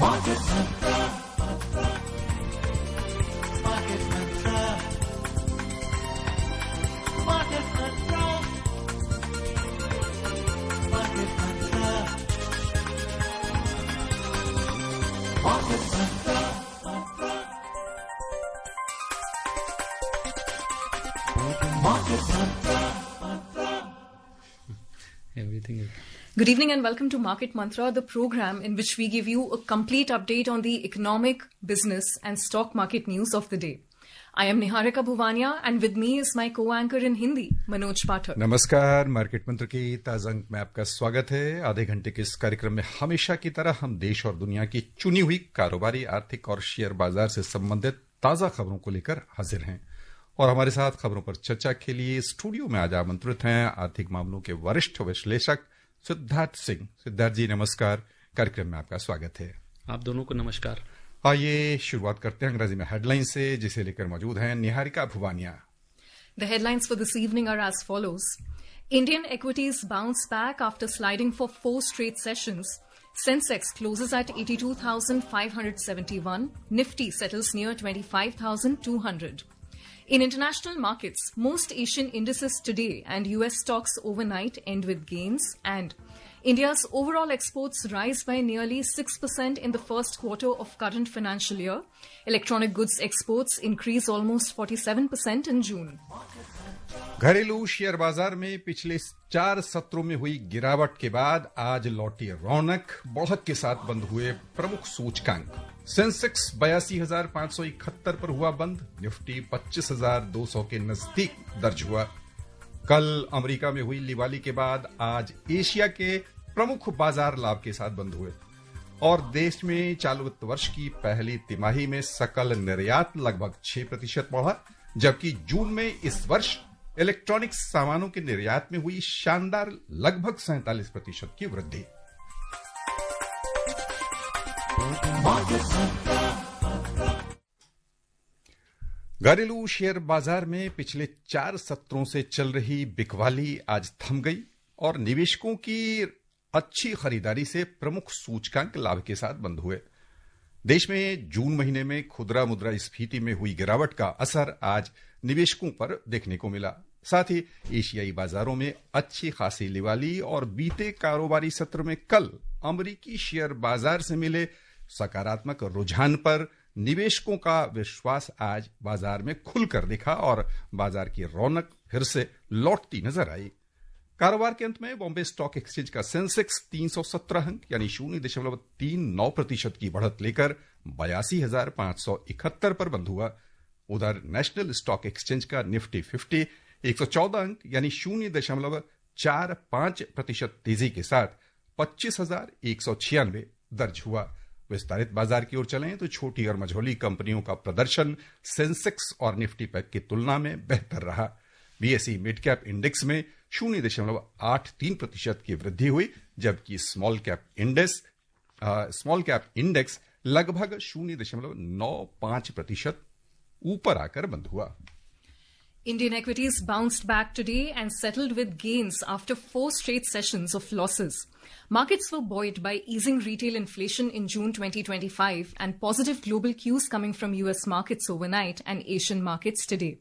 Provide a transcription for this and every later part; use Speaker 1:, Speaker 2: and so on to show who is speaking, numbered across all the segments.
Speaker 1: Market Mantra. Market Mantra. Market Mantra. Market Mantra. Market Mantra. Market Mantra.
Speaker 2: Everything is.
Speaker 3: Good evening and welcome to Market Mantra, the program in which we give you a complete update on the economic, business and stock market news of the day. I am Niharika Bhuvania and with me is my co-anchor in Hindi, Manoj Pathak.
Speaker 4: नमस्कार, market मंत्र की ताजा अंक में आपका स्वागत है। आधे घंटे के इस कार्यक्रम में हमेशा की तरह हम देश और दुनिया की चुनी हुई कारोबारी, आर्थिक और शेयर बाजार से संबंधित ताजा खबरों को लेकर हाजिर हैं। और हमारे साथ खबरों पर चर्चा के लिए स्टूडियो में आज आमंत्रित हैं आर्थिक मामलों के वरिष्ठ विश्लेषक सिद्धार्थ सिंह। सिद्धार्थ जी नमस्कार, कार्यक्रम में आपका स्वागत है।
Speaker 2: आप दोनों को नमस्कार।
Speaker 4: आइए शुरुआत करते हैं अंग्रेजी में हेडलाइन से, जिसे लेकर मौजूद हैं Niharika Bhuwania.
Speaker 3: The headlines for this evening are as follows. Indian equities bounce back after sliding for 4 straight sessions. Sensex closes at 82,571. Nifty settles near 25,200. In international markets, most Asian indices today and US stocks overnight end with gains, and India's overall exports rise by nearly 6% in the first quarter of current financial year. Electronic goods exports increase almost 47% in June.
Speaker 4: घरेलू share बाजार में पिछले 4 सत्रों में हुई गिरावट के बाद आज लौटी रौनक। बढ़त के साथ बंद हुए प्रमुख सूचकांक। सेंसेक्स 82,571 पर हुआ बंद। निफ्टी 25,200 के नजदीक दर्ज हुआ। कल अमेरिका में हुई दिवाली के बाद आज एशिया के प्रमुख बाजार लाभ के साथ बंद हुए और देश में चालू वित्त वर्ष की पहली तिमाही में सकल निर्यात लगभग 6% बढ़ा, जबकि जून में इस वर्ष इलेक्ट्रॉनिक्स सामानों के निर्यात में हुई शानदार लगभग 47% की वृद्धि। घरेलू शेयर बाजार में पिछले 4 सत्रों से चल रही बिकवाली आज थम गई और निवेशकों की अच्छी खरीदारी से प्रमुख सूचकांक लाभ के साथ बंद हुए। देश में जून महीने में खुदरा मुद्रास्फीति में हुई गिरावट का असर आज निवेशकों पर देखने को मिला। साथ ही एशियाई बाजारों में अच्छी खासी दिवाली और बीते कारोबारी सत्र में कल अमेरिकी शेयर बाजार से मिले सकारात्मक रुझान पर निवेशकों का विश्वास आज बाजार में खुलकर दिखा और बाजार की रौनक फिर से लौटती नजर आई। कारोबार के अंत में बॉम्बे स्टॉक एक्सचेंज का सेंसेक्स 317 अंक यानी 0.39% की बढ़त लेकर 82,571 पर बंद हुआ। उधर नेशनल स्टॉक एक्सचेंज का निफ्टी 50 114 अंक यानी 0.45% तेजी के साथ 25,196 दर्ज हुआ। विस्तारित बाजार की ओर चलें तो छोटी और मझोली कंपनियों का प्रदर्शन सेंसेक्स और निफ्टी पैक की तुलना में बेहतर रहा। बीएसई मिड कैप इंडेक्स में 0.83% की वृद्धि हुई, जबकि स्मॉल कैप इंडेक्स लगभग 0.95% ऊपर आकर बंद हुआ।
Speaker 3: Indian equities bounced back today and settled with gains after 4 straight sessions of losses. Markets were buoyed by easing retail inflation in June 2025 and positive global cues coming from US markets overnight and Asian markets today.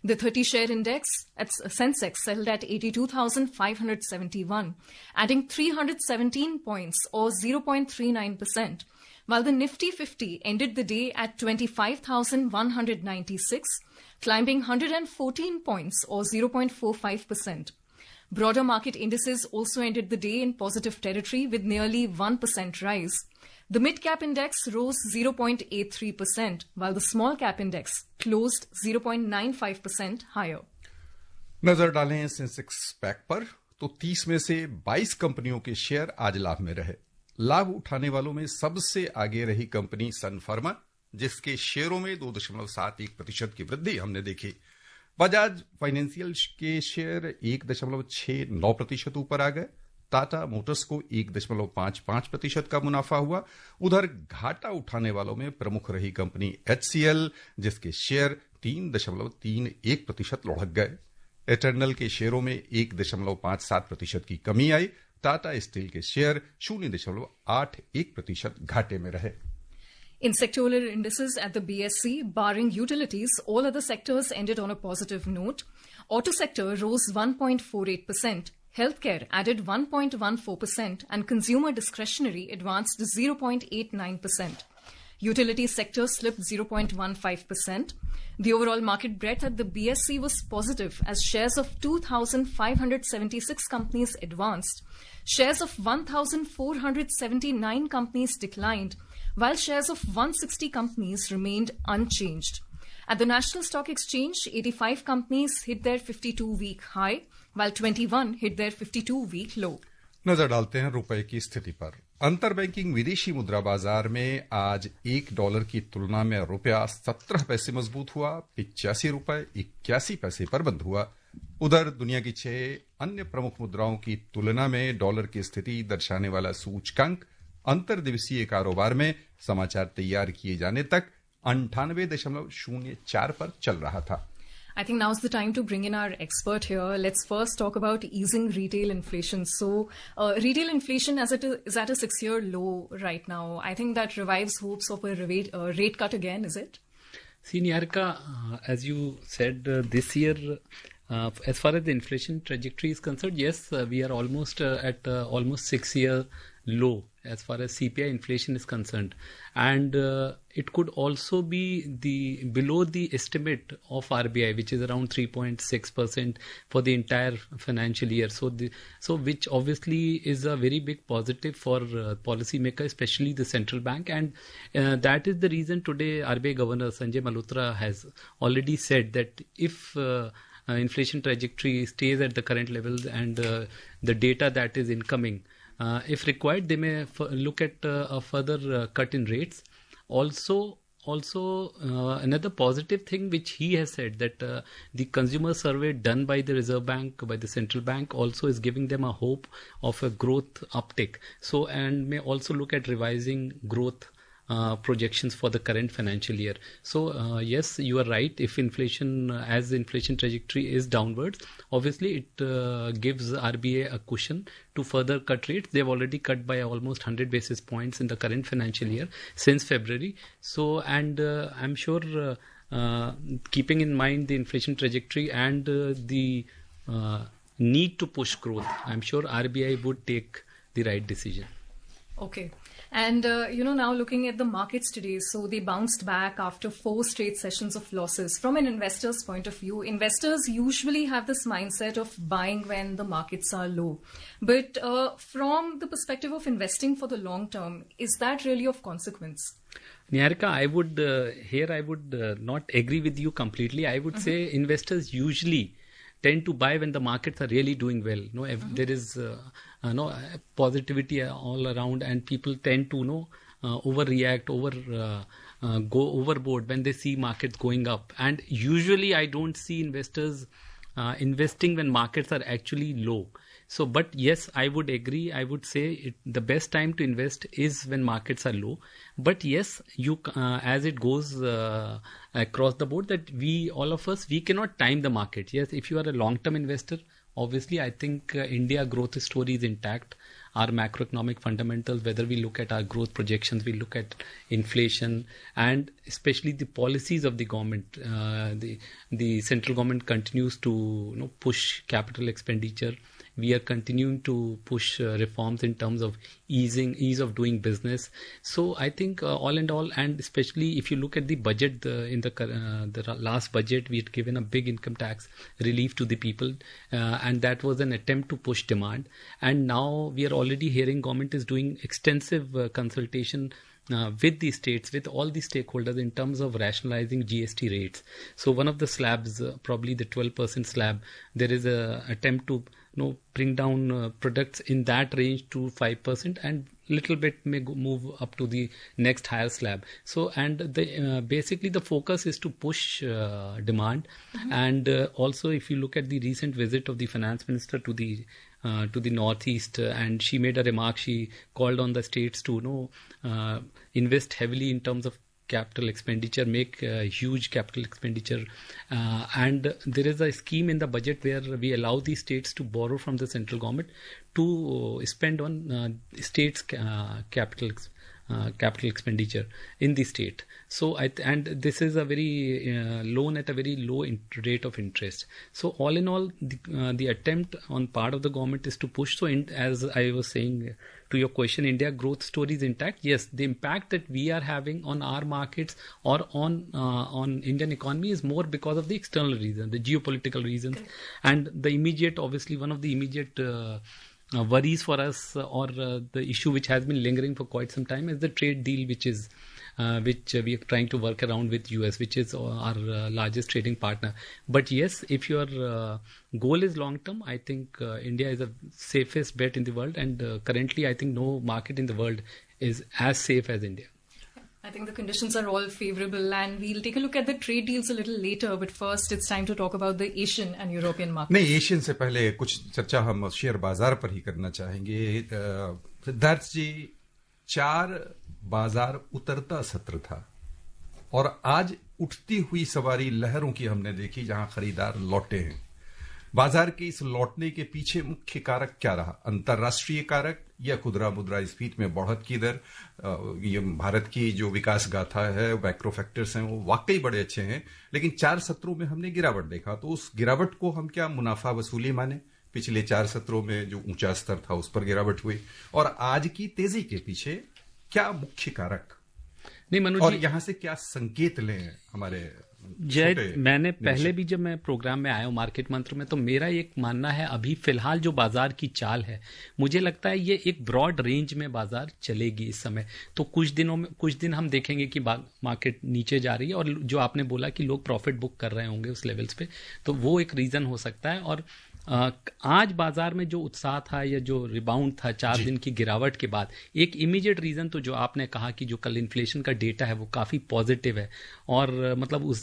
Speaker 3: The 30-share index at Sensex settled at 82,571, adding 317 points or 0.39%, while the Nifty 50 ended the day at 25,196, climbing 114 points or 0.45%. Broader market indices also ended the day in positive territory with nearly 1% rise. The mid-cap index rose 0.83%, while the small-cap index closed 0.95% higher.
Speaker 4: नजर डालें Sensex pack पर तो 30 में से 22 कंपनियों के share आज लाभ में रहे। लाभ उठाने वालों में सबसे आगे रही कंपनी सन फार्मा, जिसके शेयरों में 2.71% की वृद्धि हमने देखी। बजाज फाइनेंशियल के शेयर 1.69% ऊपर आ गए। टाटा मोटर्स को 1.55% का मुनाफा हुआ। उधर घाटा उठाने वालों में प्रमुख रही कंपनी HCL, जिसके शेयर 3.31% लुढ़क गए। एटर्नल के शेयरों में 1.57% की कमी आई। टाटा स्टील के शेयर 0.81% घाटे में रहे।
Speaker 3: In sectoral indices at the BSE, barring utilities, all other sectors ended on a positive note. Auto sector rose 1.48%, healthcare added 1.14%, and consumer discretionary advanced 0.89%. Utility sector slipped 0.15%. The overall market breadth at the BSE was positive as shares of 2,576 companies advanced. Shares of 1,479 companies declined, while shares of 160 companies remained unchanged. At the National Stock Exchange, 85 companies hit their 52-week high, while 21 hit their 52-week low.
Speaker 4: नजर डालते हैं रुपए की स्थिति पर। अंतर banking विदेशी मुद्रा बाजार में आज $1 की तुलना में रुपया 17 पैसे मजबूत हुआ, 85.81 पर बंद हुआ। उधर दुनिया की 6 अन्य प्रमुख मुद्राओं की तुलना में डॉलर की स्थिति दर्शाने वाला सूचकांक अंतर्दिवसीय कारोबार में समाचार तैयार किए जाने तक 98.04 पर चल रहा था।
Speaker 3: I think now's the time to bring in our expert here. Let's first talk about easing retail inflation. So, retail inflation as it is at a 6-year low right now. I think that revives hopes of a rate cut again, is it?
Speaker 2: See, Niharika, as you said, this year, as far as the inflation trajectory is concerned, yes, we are almost at almost 6-year low as far as CPI inflation is concerned, and it could also be below the estimate of RBI, which is around 3.6% for the entire financial year. So which obviously is a very big positive for policymakers, especially the central bank, and that is the reason today RBI Governor Sanjay Malhotra has already said that if inflation trajectory stays at the current levels and the data that is incoming, if required, they may look at a further cut in rates. Also, another positive thing which he has said that the consumer survey done by the Reserve Bank, by the central bank, also is giving them a hope of a growth uptick. So, and may also look at revising growth projections for the current financial year. So yes, you are right. If inflation, as the inflation trajectory is downwards, obviously it gives RBI a cushion to further cut rates. They've already cut by almost 100 basis points in the current financial year since February. So, and I'm sure keeping in mind the inflation trajectory and the need to push growth, I'm sure RBI would take the right decision.
Speaker 3: Okay. And, now looking at the markets today, so they bounced back after 4 straight sessions of losses. From an investor's point of view, investors usually have this mindset of buying when the markets are low. But from the perspective of investing for the long term, is that really of consequence?
Speaker 2: Niharika, I would not agree with you completely. I would say investors usually tend to buy when the markets are really doing well. There is positivity all around, and people tend to overreact, go overboard when they see markets going up. And usually, I don't see investors investing when markets are actually low. So, but yes, I would agree. I would say the best time to invest is when markets are low. But yes, as it goes across the board, that all of us, we cannot time the market. Yes, if you are a long-term investor, obviously, I think India growth story is intact. Our macroeconomic fundamentals, whether we look at our growth projections, we look at inflation, and especially the policies of the government. The central government continues to push capital expenditure. We are continuing to push reforms in terms of ease of doing business. So I think all in all, and especially if you look at the budget, in the last budget, we had given a big income tax relief to the people, and that was an attempt to push demand. And now we are already hearing government is doing extensive consultation with the states, with all the stakeholders in terms of rationalizing GST rates. So one of the slabs, probably the 12% slab, there is a attempt to bring down products in that range to 5%, and little bit may move up to the next higher slab. So, and basically the focus is to push demand. And also, if you look at the recent visit of the finance minister to the northeast, and she made a remark. She called on the states to invest heavily in terms of capital expenditure, make huge capital expenditure, and there is a scheme in the budget where we allow the states to borrow from the central government to spend on states' capital expenditure in the state. So and this is a very loan at a very low rate of interest. So all in all, the attempt on part of the government is to push. So as I was saying to your question, India growth story is intact. Yes, the impact that we are having on our markets or on Indian economy is more because of the external reasons, the geopolitical reasons, and the immediate, obviously one of the immediate worries for us, or the issue which has been lingering for quite some time, is the trade deal which we are trying to work around with US, which is our largest trading partner. But yes, if your goal is long term, I think India is the safest bet in the world, and currently I think no market in the world is as safe as India.
Speaker 3: I think the conditions are all favorable, and we'll take a look at the trade deals a little later. But first, it's time to talk about the Asian and European markets.
Speaker 4: नहीं, Asian से पहले कुछ चर्चा हम share बाजार पर ही करना चाहेंगे। सिद्धार्थ जी, 4 बाजार उतरता सत्र था और आज उठती हुई सवारी लहरों की हमने देखी, जहां खरीदार लौटे हैं। बाजार के इस लौटने के पीछे मुख्य कारक क्या रहा? अंतर्राष्ट्रीय कारक या खुदरा मुद्रास्फीति में बढ़त की दर? ये भारत की जो विकास गाथा है, मैक्रो फैक्टर्स हैं, वो वाकई बड़े अच्छे हैं, लेकिन 4 सत्रों में हमने गिरावट देखा। तो उस गिरावट को हम क्या मुनाफा वसूली माने? पिछले 4 सत्रों में जो ऊंचा स्तर था उस पर गिरावट हुई, और आज की तेजी के पीछे क्या मुख्य कारक?
Speaker 2: नहीं मनोज,
Speaker 4: और यहां से क्या संकेत लें हमारे
Speaker 2: जय? मैंने पहले भी जब मैं प्रोग्राम में आया हूँ मार्केट मंत्र में, तो मेरा एक मानना है अभी फिलहाल जो बाजार की चाल है, मुझे लगता है ये एक ब्रॉड रेंज में बाजार चलेगी इस समय। तो कुछ दिन हम देखेंगे कि मार्केट नीचे जा रही है, और जो आपने बोला कि लोग प्रॉफिट बुक कर रहे होंगे उस लेवल्स पे, तो वो एक रीजन हो सकता है। और आज बाजार में जो उत्साह था या जो रिबाउंड था 4 दिन की गिरावट के बाद, एक इमीडिएट रीजन तो जो आपने कहा कि जो कल इन्फ्लेशन का डेटा है वो काफी पॉजिटिव है, और मतलब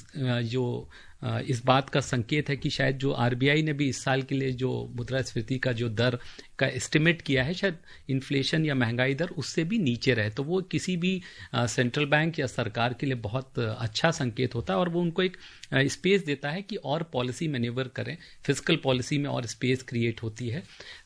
Speaker 2: इस बात का संकेत है कि शायद जो आरबीआई ने भी इस साल के लिए जो मुद्रास्फीति का जो दर का एस्टिमेट किया है, शायद इन्फ्लेशन या महंगाई दर उससे भी नीचे रहे, तो वो किसी भी सेंट्रल बैंक या सरकार के लिए बहुत अच्छा संकेत होता है, और वो उनको एक स्पेस देता है कि और पॉलिसी मैन्यूवर करें, फिस्कल पॉलिसी में और स्पेस क्रिएट होती है।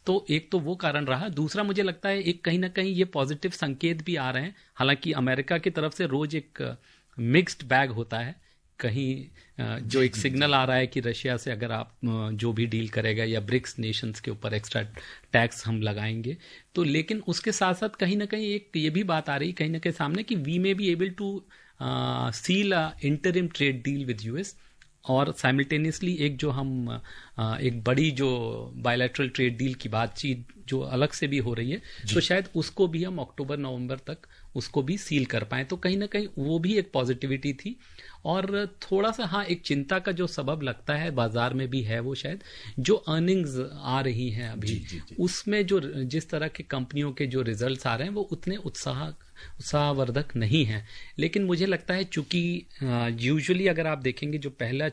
Speaker 2: तो एक तो वो कारण रहा। दूसरा, मुझे लगता है एक कहीं ना कहीं ये पॉजिटिव संकेत भी आ रहे हैं। हालांकि अमेरिका की तरफ से रोज एक मिक्स्ड बैग होता है, कहीं जो एक सिग्नल आ रहा है कि रशिया से अगर आप जो भी डील करेगा, या ब्रिक्स नेशंस के ऊपर एक्स्ट्रा टैक्स हम लगाएंगे, तो लेकिन उसके साथ साथ कहीं ना कहीं एक ये भी बात आ रही कहीं ना कहीं सामने कि we may be able to seal a interim trade deal with US, और साइमल्टेनियसली एक जो हम एक बड़ी जो बायलैटरल ट्रेड डील की बातचीत जो अलग से भी हो रही है, तो शायद उसको भी हम अक्टूबर नवंबर तक उसको भी सील कर पाए। तो कहीं ना कहीं वो भी एक पॉजिटिविटी थी। और थोड़ा सा हाँ, एक चिंता का जो सबब लगता है बाजार में भी है, वो शायद जो अर्निंग्स आ रही हैं अभी, उसमें जो जिस तरह के कंपनियों के जो रिजल्ट्स आ रहे हैं वो उतने उत्साहवर्धक नहीं है। लेकिन मुझे लगता है चूंकि यूजुअली अगर आप देखेंगे जो पहला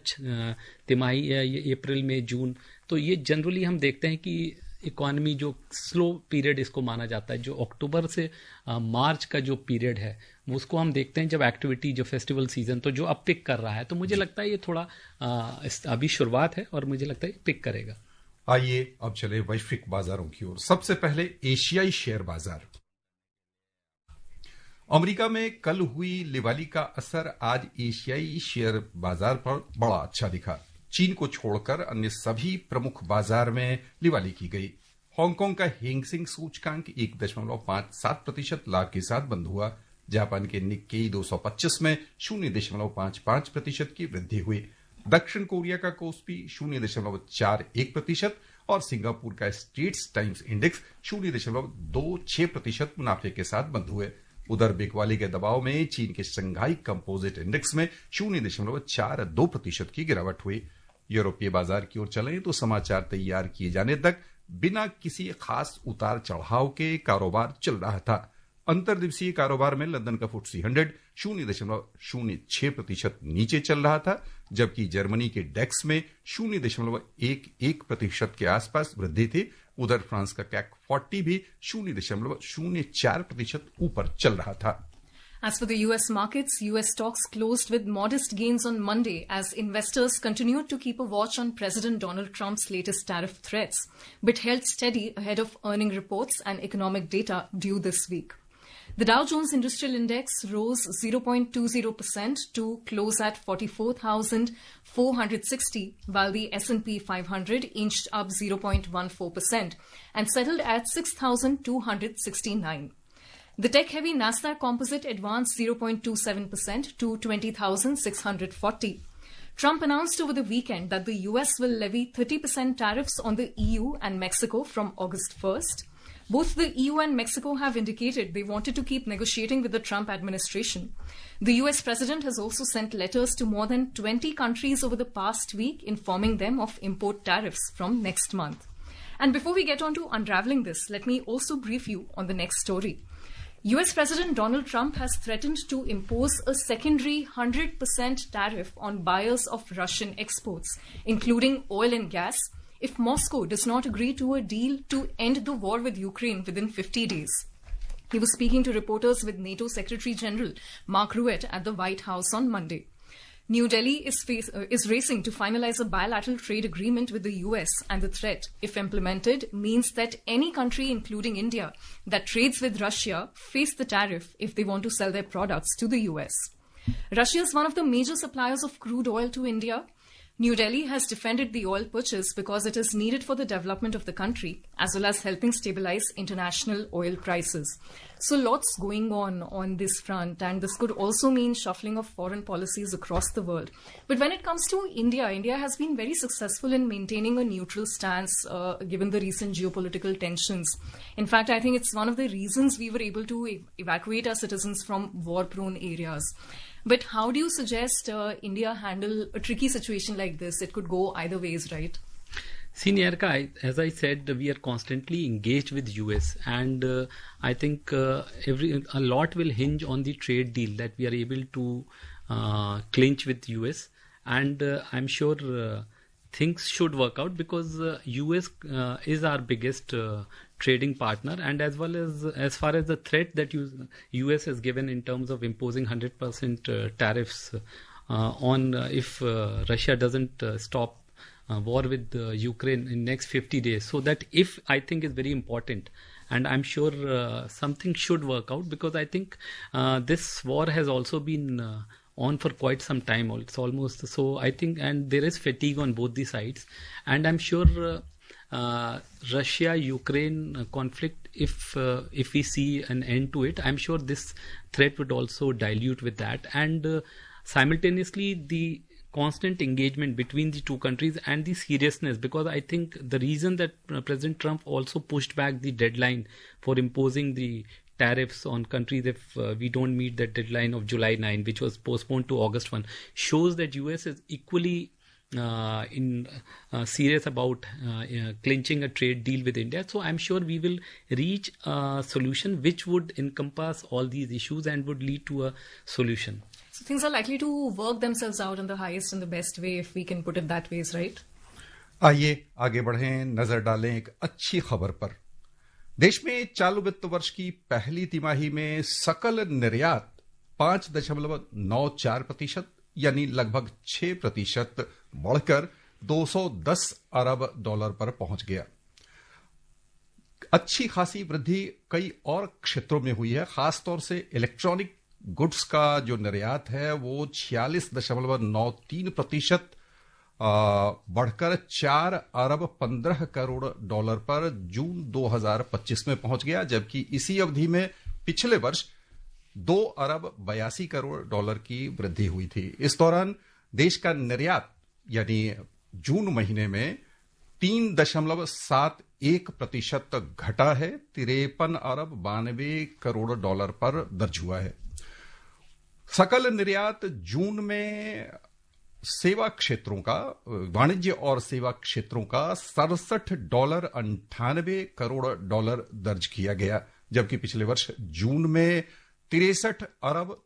Speaker 2: तिमाही अप्रैल में जून, तो ये जनरली हम देखते हैं कि इकोनॉमी जो स्लो पीरियड इसको माना जाता है। जो अक्टूबर से मार्च का जो पीरियड है उसको हम देखते हैं जब एक्टिविटी जो फेस्टिवल सीजन तो जो अब पिक कर रहा है, तो मुझे लगता है ये थोड़ा अभी शुरुआत है और मुझे लगता है पिक करेगा।
Speaker 4: आइए अब चले वैश्विक बाजारों की ओर। सबसे पहले एशियाई शेयर बाजार। अमेरिका में कल हुई दिवाली का असर आज एशियाई शेयर बाजार पर बड़ा अच्छा दिखा। चीन को छोड़कर अन्य सभी प्रमुख बाजार में दिवाली की गई। हांगकांग का हेंगसेंग सूचकांक 1.57% लाभ के साथ बंद हुआ। जापान के निक्केई 225 में 0.55% की वृद्धि हुई। दक्षिण कोरिया का कोस्पी 0.41% और सिंगापुर का स्ट्रेट्स टाइम्स इंडेक्स 0.26% मुनाफे के साथ बंद हुए। उधर बिकवाली के दबाव में चीन के शंघाई कंपोजिट इंडेक्स में 0.42% की गिरावट हुई। यूरोपीय बाजार की ओर चलें तो समाचार तैयार किए जाने तक बिना किसी खास उतार चढ़ाव के कारोबार चल रहा था। अंतर्दिवसीय कारोबार में लंदन का FTSE 100 0.06% नीचे चल रहा था, जबकि जर्मनी के डेक्स में 0.11% के आसपास वृद्धि थी। उधर फ्रांस का CAC 40 भी 0.04% ऊपर चल रहा था।
Speaker 3: As for the US markets, US stocks closed with modest gains on Monday as investors continued to keep a watch on President Donald Trump's latest tariff threats, but held steady ahead of earning reports and economic data due this week. The Dow Jones Industrial Index rose 0.20% to close at 44,460, while the S&P 500 inched up 0.14% and settled at 6,269. The tech-heavy Nasdaq Composite advanced 0.27% to 20,640. Trump announced over the weekend that the US will levy 30% tariffs on the EU and Mexico from August 1st. Both the EU and Mexico have indicated they wanted to keep negotiating with the Trump administration. The US president has also sent letters to more than 20 countries over the past week informing them of import tariffs from next month. And before we get on to unraveling this, let me also brief you on the next story. US President Donald Trump has threatened to impose a secondary 100% tariff on buyers of Russian exports, including oil and gas, if Moscow does not agree to a deal to end the war with Ukraine within 50 days. He was speaking to reporters with NATO Secretary General Mark Rutte at the White House on Monday. New Delhi is racing to finalize a bilateral trade agreement with the US, and the threat, if implemented, means that any country, including India, that trades with Russia face the tariff if they want to sell their products to the US. Russia is one of the major suppliers of crude oil to India. New Delhi has defended the oil purchase because it is needed for the development of the country, as well as helping stabilize international oil prices. So lots going on this front, and this could also mean shuffling of foreign policies across the world. But when it comes to India, India has been very successful in maintaining a neutral stance given the recent geopolitical tensions. In fact, I think it's one of the reasons we were able to evacuate our citizens from war-prone areas. But how do you suggest India handle a tricky situation like this? It could go either ways, right?
Speaker 2: See, Niharika, as I said, we are constantly engaged with US, and I think a lot will hinge on the trade deal that we are able to clinch with US, and I'm sure things should work out because US is our biggest trading partner, and as far as the threat that US has given in terms of imposing 100% tariffs on if Russia doesn't stop war with Ukraine in next 50 days. So that if I think is very important, and I'm sure something should work out because I think this war has also been on for quite some time. It's almost so I think, and there is fatigue on both the sides, and I'm sure Russia-Ukraine conflict, if we see an end to it, I'm sure this threat would also dilute with that, and simultaneously the constant engagement between the two countries and the seriousness, because I think the reason that President Trump also pushed back the deadline for imposing the tariffs on countries if we don't meet the deadline of July 9, which was postponed to August 1, shows that US is equally serious about clinching a trade deal with India. So I'm sure we will reach a solution which would encompass all these issues and would lead to a solution.
Speaker 3: So things are likely to work themselves out in the highest and the best way, if we can put it that way, right?
Speaker 4: आइए आगे बढ़ें, नजर डालें एक अच्छी खबर पर। देश में चालू वित्त वर्ष की पहली तिमाही में सकल निर्यात 5.94% यानी लगभग 6% बढ़कर $210 अरब पर पहुंच गया। अच्छी खासी वृद्धि कई और क्षेत्रों में हुई है, खासतौर से इलेक्ट्रॉनिक गुड्स का जो निर्यात है वो 46.93% बढ़कर $4 अरब 15 करोड़ पर जून 2025 में पहुंच गया, जबकि इसी अवधि में पिछले वर्ष $2 अरब 82 करोड़ की वृद्धि हुई थी। इस दौरान देश का निर्यात यानी जून महीने में 3.71% घटा है, $53 अरब 92 करोड़ पर दर्ज हुआ है। सकल निर्यात जून में सेवा क्षेत्रों का, वाणिज्य और सेवा क्षेत्रों का $67.98 करोड़ दर्ज किया गया, जबकि पिछले वर्ष जून में 63 अरब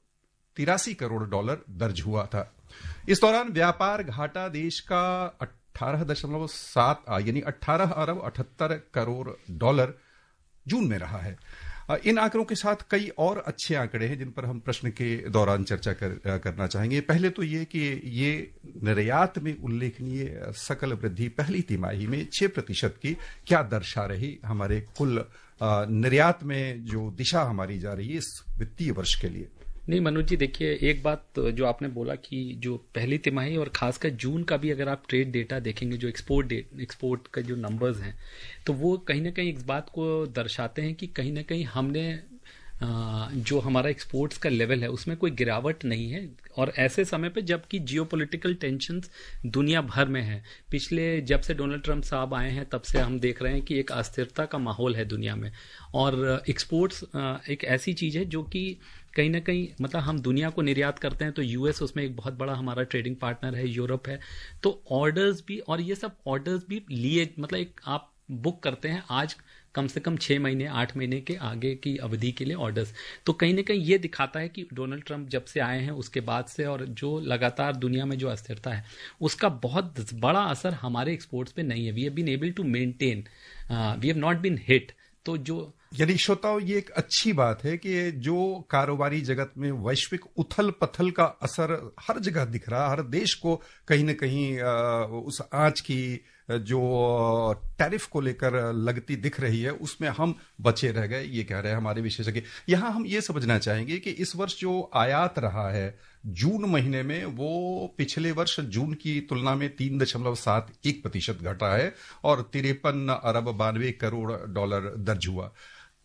Speaker 4: 83 करोड़ दर्ज हुआ था। इस दौरान व्यापार घाटा देश का 18.7 यानी 18 अरब 78 करोड़ जून में रहा है। इन आंकड़ों के साथ कई और अच्छे आंकड़े हैं जिन पर हम प्रश्न के दौरान चर्चा करना चाहेंगे। पहले तो ये कि ये निर्यात में उल्लेखनीय सकल वृद्धि पहली तिमाही में 6% की क्या दर्शा रही हमारे कुल निर्यात में जो दिशा हमारी जा रही है इस वित्तीय वर्ष के लिए।
Speaker 2: नहीं मनोज जी, देखिए एक बात जो आपने बोला कि जो पहली तिमाही और खासकर जून का भी अगर आप ट्रेड डेटा देखेंगे, जो एक्सपोर्ट का जो नंबर्स हैं, तो वो कहीं ना कहीं इस बात को दर्शाते हैं कि कहीं ना कहीं हमने जो हमारा एक्सपोर्ट्स का लेवल है उसमें कोई गिरावट नहीं है। और ऐसे समय पे जबकि जियोपॉलिटिकल टेंशन्स दुनिया भर में है, पिछले जब से डोनाल्ड ट्रंप साहब आए हैं तब से हम देख रहे हैं कि एक अस्थिरता का माहौल है दुनिया में। और एक्सपोर्ट्स एक ऐसी चीज़ है जो कि कहीं ना कहीं मतलब हम दुनिया को निर्यात करते हैं, तो यूएस उसमें एक बहुत बड़ा हमारा ट्रेडिंग पार्टनर है, यूरोप है, तो ऑर्डर्स भी, और ये सब ऑर्डर्स भी लिए, मतलब एक आप बुक करते हैं आज कम से कम 6 महीने 8 महीने के आगे की अवधि के लिए ऑर्डर्स। तो कहीं ना कहीं ये दिखाता है कि डोनाल्ड ट्रंप जब से आए हैं उसके बाद से और जो लगातार दुनिया में जो अस्थिरता है उसका बहुत बड़ा असर हमारे एक्सपोर्ट्स पे नहीं है। We have been able to maintain, we have not been hit. तो जो
Speaker 4: यानी श्रोताओं, ये एक अच्छी बात है कि जो कारोबारी जगत में वैश्विक उथल पथल का असर हर जगह दिख रहा, हर देश को कहीं न कहीं उस आंच की जो टैरिफ को लेकर लगती दिख रही है उसमें हम बचे रह गए, ये कह रहे हैं हमारे विशेषज्ञ। यहां हम ये समझना चाहेंगे कि इस वर्ष जो आयात रहा है जून महीने में, वो पिछले वर्ष जून की तुलना में 3.71% घटा है और 53 अरब 92 करोड़ डॉलर दर्ज हुआ।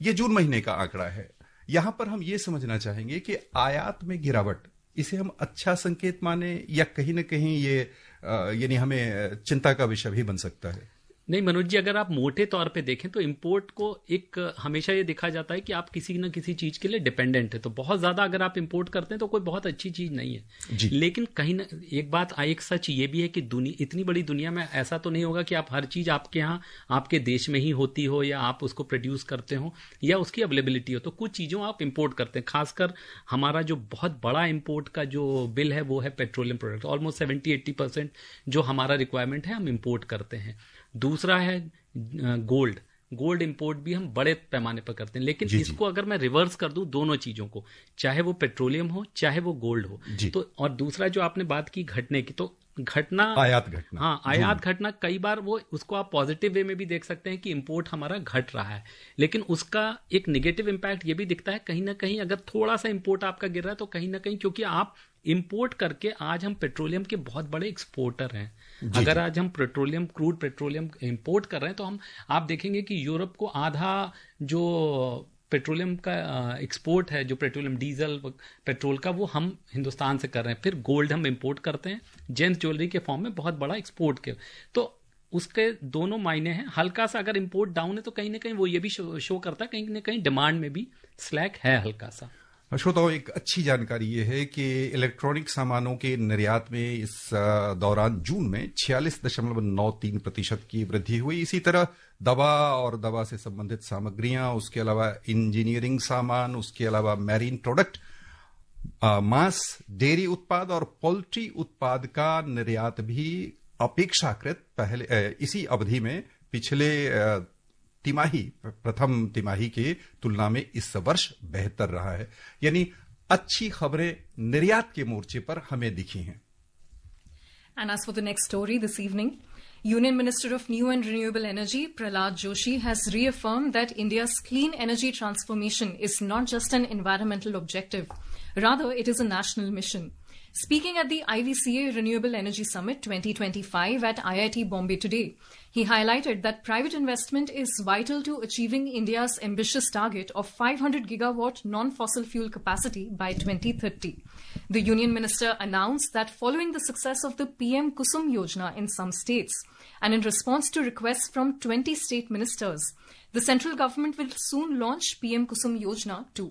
Speaker 4: ये जून महीने का आंकड़ा है। यहां पर हम ये समझना चाहेंगे कि आयात में गिरावट, इसे हम अच्छा संकेत माने या कहीं ना कहीं ये यानी हमें चिंता का विषय भी बन सकता है?
Speaker 2: नहीं मनोज जी, अगर आप मोटे तौर पे देखें तो इंपोर्ट को एक हमेशा ये देखा जाता है कि आप किसी न किसी चीज के लिए डिपेंडेंट है, तो बहुत ज्यादा अगर आप इंपोर्ट करते हैं तो कोई बहुत अच्छी चीज नहीं है जी। लेकिन कहीं ना एक बात, एक सच ये भी है कि इतनी बड़ी दुनिया में ऐसा तो नहीं होगा कि आप हर चीज आपके यहाँ आपके देश में ही होती हो या आप उसको प्रोड्यूस करते हो या उसकी अवेलेबिलिटी हो। तो कुछ चीजों आप इंपोर्ट करते हैं। खासकर हमारा जो बहुत बड़ा इंपोर्ट का जो बिल है वो है पेट्रोलियम प्रोडक्ट। ऑलमोस्ट 70-80% जो हमारा रिक्वायरमेंट है हम इंपोर्ट करते हैं। दूसरा है गोल्ड इंपोर्ट भी हम बड़े पैमाने पर करते हैं। लेकिन इसको अगर मैं रिवर्स कर दूं दोनों चीजों को, चाहे वो पेट्रोलियम हो चाहे वो गोल्ड हो, तो और दूसरा जो आपने बात की घटने की, तो आयात घटना कई बार वो उसको आप पॉजिटिव वे में भी देख सकते हैं कि इंपोर्ट हमारा घट रहा है, लेकिन उसका एक नेगेटिव इंपैक्ट ये भी दिखता है कहीं ना कहीं अगर थोड़ा सा इंपोर्ट आपका गिर रहा है तो कहीं ना कहीं, क्योंकि आप इंपोर्ट करके आज हम पेट्रोलियम के बहुत बड़े एक्सपोर्टर हैं। अगर आज हम क्रूड पेट्रोलियम इंपोर्ट कर रहे हैं तो आप देखेंगे कि यूरोप को आधा जो पेट्रोलियम का एक्सपोर्ट है, जो पेट्रोलियम डीजल पेट्रोल का, वो हम हिंदुस्तान से कर रहे हैं। फिर गोल्ड हम इंपोर्ट करते हैं जेम्स ज्वेलरी के फॉर्म में, बहुत बड़ा एक्सपोर्ट के। तो उसके दोनों मायने हैं। हल्का सा अगर इंपोर्ट डाउन है तो कहीं ना कहीं वो ये भी शो करता है कहीं ना कहीं डिमांड में भी स्लैक है हल्का सा।
Speaker 4: श्रोताओं, एक अच्छी जानकारी यह है कि इलेक्ट्रॉनिक सामानों के निर्यात में इस दौरान जून में 46.93% की वृद्धि हुई। इसी तरह दवा और दवा से संबंधित सामग्रियां, उसके अलावा इंजीनियरिंग सामान, उसके अलावा मैरीन प्रोडक्ट, मांस, डेयरी उत्पाद और पोल्ट्री उत्पाद का निर्यात भी अपेक्षाकृत पहले इसी अवधि में पिछले प्रथम तिमाही के तुलना में इस वर्ष बेहतर रहा है। यानी अच्छी खबरें निर्यात के मोर्चे पर हमें दिखी हैं।
Speaker 3: And as for the next story this evening, Union Minister of New and Renewable Energy, Prahlad Joshi, has reaffirmed that India's clean energy transformation is not just an environmental objective. Rather, it is a national mission. Speaking at the IVCA Renewable Energy Summit 2025 at IIT Bombay today, he highlighted that private investment is vital to achieving India's ambitious target of 500 gigawatt non-fossil fuel capacity by 2030. The Union Minister announced that following the success of the PM Kusum Yojana in some states, and in response to requests from 20 state ministers, the central government will soon launch PM Kusum Yojana too.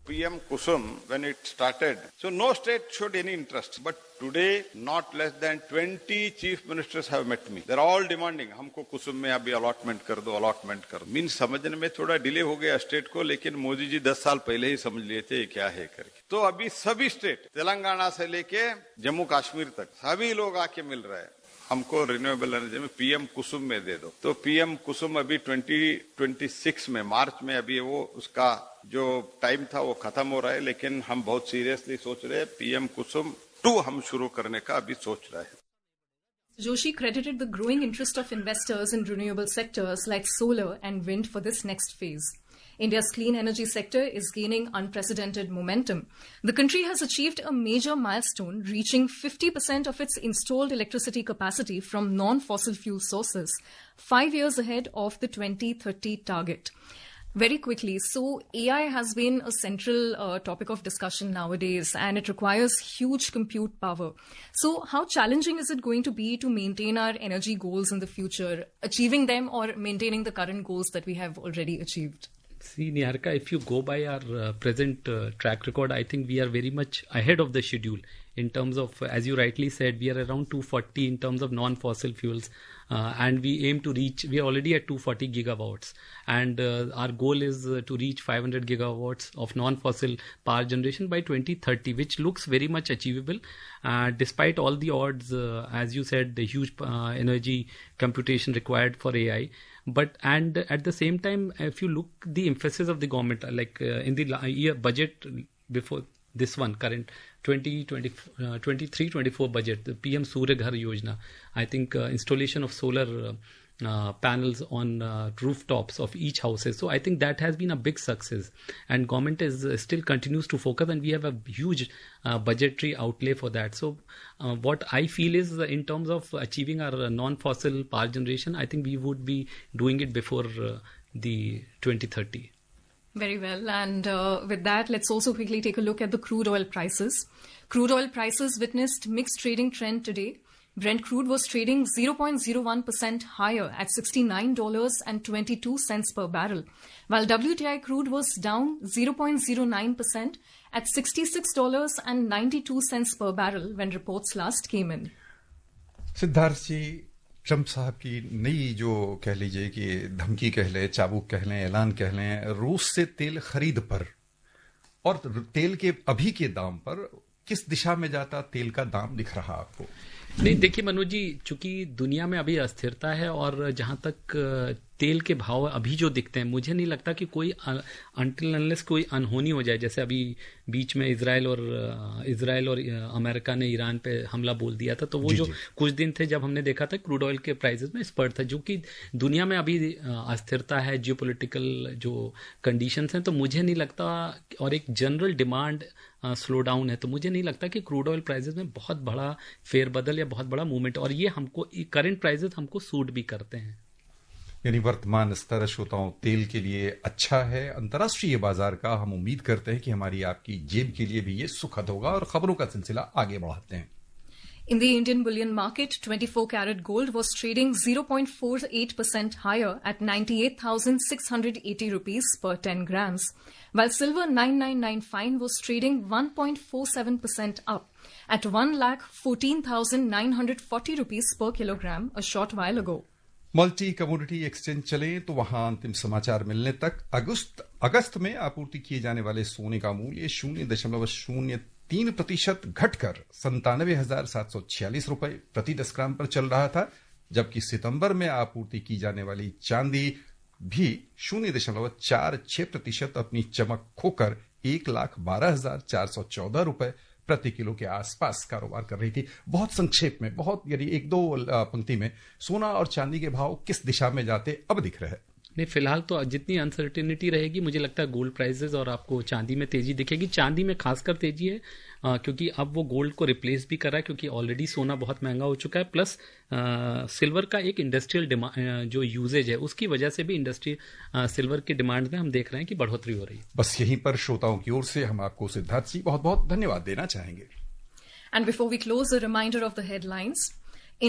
Speaker 5: PM Kusum, when it started, so no state showed any interest. But today, not less than 20 chief ministers have met me. They're all demanding, हमको कुसुम में अभी allotment कर दो, allotment कर दो. Means समझने में थोड़ा डिले हो गया स्टेट को, लेकिन मोदी जी 10 साल पहले ही समझ लिए थे क्या है करके. तो अभी सभी स्टेट, तेलंगाना से लेके जम्मू कश्मीर तक, सभी लोग आके मिल रहे हैं. हमको रिन्यूएबल एनर्जी में पीएम कुसुम में दे दो। तो पीएम कुसुम अभी 2026 में मार्च में अभी वो उसका जो टाइम था वो खत्म हो रहा है, लेकिन हम बहुत सीरियसली सोच रहे हैं पीएम कुसुम 2 हम शुरू करने का अभी सोच रहे हैं।
Speaker 3: Joshi credited the growing interest of investors in renewable sectors like solar and wind for this next phase. India's clean energy sector is gaining unprecedented momentum. The country has achieved a major milestone, reaching 50% of its installed electricity capacity from non-fossil fuel sources, 5 years ahead of the 2030 target. Very quickly, so AI has been a central topic of discussion nowadays, and it requires huge compute power. So how challenging is it going to be to maintain our energy goals in the future, achieving them or maintaining the current goals that we have already achieved?
Speaker 2: See, Niharika, if you go by our present track record, I think we are very much ahead of the schedule in terms of, as you rightly said, we are around 240 in terms of non-fossil fuels. And we aim to reach, we are already at 240 gigawatts. And our goal is to reach 500 gigawatts of non-fossil power generation by 2030, which looks very much achievable. Despite all the odds, as you said, the huge energy computation required for AI. And at the same time, if you look the emphasis of the government, like in the year budget before this one, current 23-24 budget, the PM Surya Ghar Yojana, I think installation of solar panels on rooftops of each houses. So I think that has been a big success, and government is still continues to focus, and we have a huge budgetary outlay for that. So what I feel is in terms of achieving our non-fossil power generation, I think we would be doing it before the 2030.
Speaker 3: Very well. And with that, let's also quickly take a look at the crude oil prices. Crude oil prices witnessed mixed trading trend today. Brent crude was trading 0.01% higher at $69.22 per barrel, while WTI crude was down 0.09% at $66.92 per barrel when reports last came in.
Speaker 4: Siddharth ji, Trump साहब की नई जो कह लीजिए कि धमकी कह लें, चाबुक कह लें, ऐलान कह लें, रूस से तेल खरीद पर और तेल के अभी के दाम पर किस दिशा में जाता तेल का दाम दिख रहा आपको?
Speaker 2: नहीं, देखिए मनोज जी, चूंकि दुनिया में अभी अस्थिरता है और जहां तक तेल के भाव अभी जो दिखते हैं, मुझे नहीं लगता कि कोई अनटिल अनलेस कोई अनहोनी हो जाए, जैसे अभी बीच में इजराइल और अमेरिका ने ईरान पे हमला बोल दिया था, तो वो जो कुछ दिन थे जब हमने देखा था क्रूड ऑयल के प्राइसेस में स्पर्ट था, जो कि दुनिया में अभी अस्थिरता है, जियोपॉलिटिकल जो कंडीशंस हैं, तो मुझे नहीं लगता, और एक जनरल डिमांड स्लो डाउन है, तो मुझे नहीं लगता कि क्रूड ऑयल प्राइसेस में बहुत बड़ा फेरबदल या बहुत बड़ा मूवमेंट, और ये हमको करंट प्राइसेस हमको सूट भी करते हैं।
Speaker 4: यानी वर्तमान स्तर श्रोताओं तेल के लिए अच्छा है। अंतर्राष्ट्रीय बाजार का हम उम्मीद करते हैं कि हमारी आपकी जेब के लिए भी ये सुखद होगा, और खबरों का सिलसिला आगे बढ़ाते हैं।
Speaker 3: In the Indian bullion market, 24-karat gold was trading 0.48% higher at 98,680 rupees per 10 grams, while silver 9995 fine was trading 1.47% up at 1,14,940 rupees per kilogram a short while ago.
Speaker 4: Multi commodity exchange चले तो वहां अंतिम समाचार मिलने तक अगस्त में आपूर्ति किए जाने वाले सोने का मूल्य 0.03% घटकर 97,746 रुपए प्रति 10 ग्राम पर चल रहा था, जबकि सितंबर में आपूर्ति की जाने वाली चांदी भी 0.46% अपनी चमक खोकर 1,12,414 रुपए प्रति किलो के आसपास कारोबार कर रही थी। बहुत संक्षेप में, बहुत यानी एक दो पंक्ति में, सोना और चांदी के भाव किस दिशा में जाते अब दिख रहे हैं?
Speaker 2: नहीं, फिलहाल तो जितनी अनसर्टेनिटी रहेगी, मुझे लगता है गोल्ड प्राइसेस और आपको चांदी में तेजी दिखेगी। चांदी में खासकर तेजी है क्योंकि अब वो गोल्ड को रिप्लेस भी कर रहा है, क्योंकि ऑलरेडी सोना बहुत महंगा हो चुका है, प्लस सिल्वर का एक इंडस्ट्रियल जो यूजेज है उसकी वजह से भी इंडस्ट्री सिल्वर की डिमांड में हम देख रहे हैं कि बढ़ोतरी हो रही है।
Speaker 4: बस यहीं पर श्रोताओं की ओर से हम आपको सिद्धार्थ जी बहुत बहुत धन्यवाद देना चाहेंगे।
Speaker 3: And before we close, a reminder of the headlines.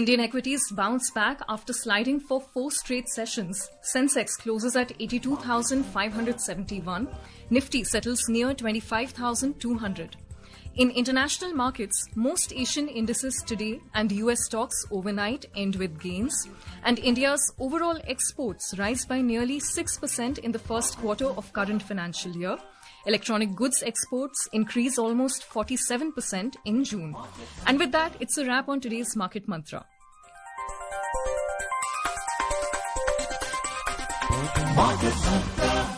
Speaker 3: Indian equities bounce back after sliding for 4 straight sessions. Sensex closes at 82,571. Nifty settles near 25,200. In international markets, most Asian indices today and US stocks overnight end with gains. And India's overall exports rise by nearly 6% in the first quarter of current financial year. Electronic goods exports increase almost 47% in June. And with that, it's a wrap on today's Market Mantra.
Speaker 1: Market Patra.